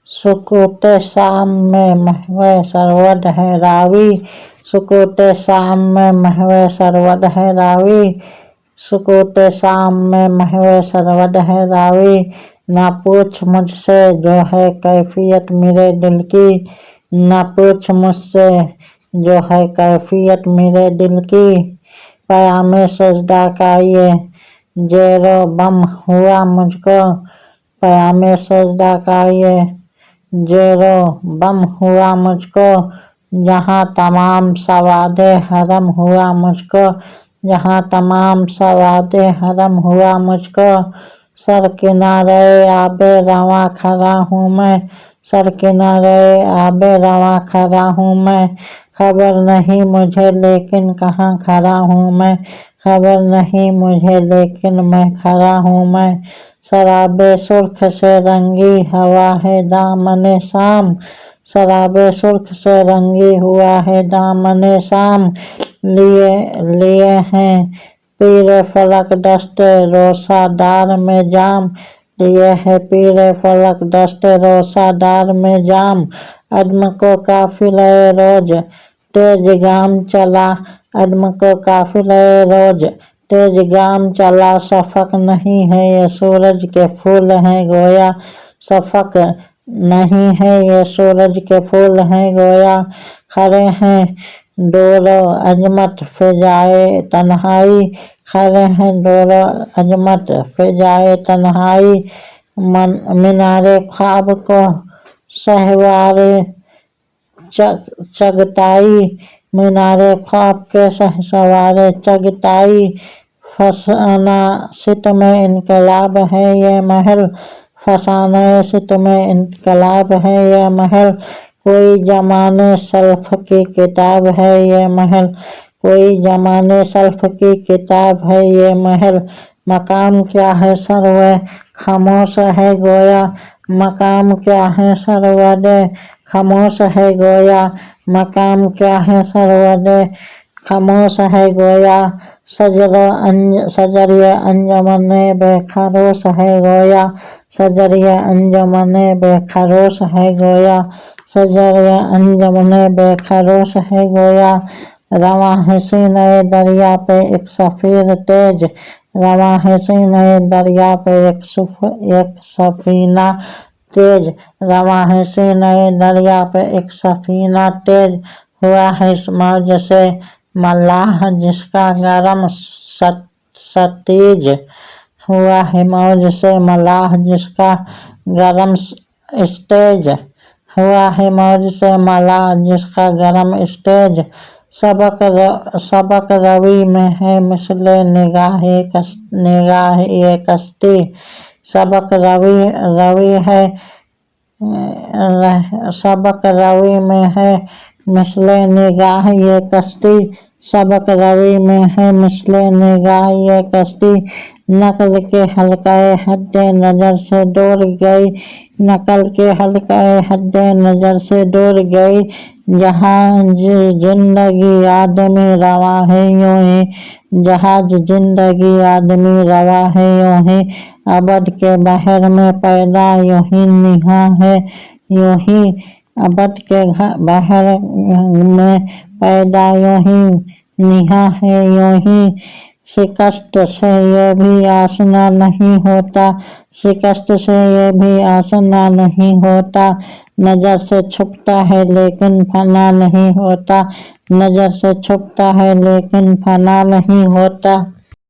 सुकूत शाम में महवे सरवद है रावी। सुकूत शाम में महवे सरवद है रावी। सुकूत शाम में महवे सरवद है रावी। ना पूछ मुझसे जो है कैफियत मेरे दिल की। ना पूछ मुझसे जो है कैफियत मेरे दिल की। क़याम सजदा का ये ज़ेरो बम हुआ मुझको। क़याम सजदा का ये ज़ेरो बम हुआ मुझको। जहाँ तमाम सवादे हरम हुआ मुझको। जहाँ तमाम सवादे हरम हुआ मुझको। सर किनारे आबे रवां खड़ा हूँ मैं। सर किनारे आबे रवां खड़ा हूँ मैं। खबर नहीं मुझे लेकिन कहाँ खड़ा हूँ मैं। खबर नहीं मुझे लेकिन मैं खड़ा हूँ मैं। शराबे सुर्ख से रंगी हवा है दामने शाम। शराबे सुर्ख से रंगी हुआ है दामने शाम। लिए हैं पीरे फलक दस्ते रोसादार में जाम। लिए है पीरे फलक दस्ते रोसादार में जाम। अदम को काफिले रोज तेज गाम चला। अदम को काफिले रोज तेज गाम चला। शफक नहीं है ये सूरज के फूल हैं गोया। शफक नहीं है ये सूरज के फूल हैं गोया। खड़े हैं दोरो अजमत फ़िज़ाए तन्हाई। खड़े हैं दोरो अजमत फ़िज़ाए तन्हाई। मीनारे ख्वाब को सहवारे चगताई। मीनारे ख्वाब के सहवारे चगताई। फसाना सितमे इनकलाब है ये महल। फसाना सितमे इनकलाब है ये महल। कोई ज़माने सल्फ़ की किताब है ये महल। कोई ज़माने सल्फ़ की किताब है ये महल। मकाम क्या है सरवे खामोश है गोया। मकाम क्या है सरवदे खामोश है गोया। मकाम क्या है सरवदे खामोश है गोया। सजरिया अंजमने बेखरोश है गोया। सजरिया अंजमने बेखरोश है गोया। सजरिया अंजमने बेखरोश है गोया। रवां है सीने दरिया पे एक सफ़ीर तेज। रवां है सीने दरिया पे एक सफ़ीना तेज। रवां है सीने दरिया पे एक सफ़ीना तेज। हुआ है इस मौज से मल्लाह जिसका गरम सतीज। हुआ है मौज से मल्लाह जिसका गरम स्टेज। हुआ है मौज से मल्लाह जिसका गरम स्टेज। सबक रवि में है मिसले निगाह ये कश्ती। सबक रवि है सबक रवि में है मिसले निगाह ये कश्ती। सबक रवि में है मिसले निगाह ये कश्ती। नकल के हल्काए हद्दे नज़र से दूर गई। नकल के हल्काए हद्दे नज़र से दूर गई। जहाज जिंदगी आदमी रवा है यूं ही। जहाज जिंदगी आदमी रवा है यूं ही। अबद के बहर में पैदा यूं ही निहा है यूं ही। अबद के बहर में पैदा यूं ही निहा है यूं ही। शिकस्त से ये भी आसना नहीं होता। शिकस्त से ये भी आसना नहीं होता। नज़र से छुपता है लेकिन फना नहीं होता। नज़र से छुपता है लेकिन फना नहीं होता।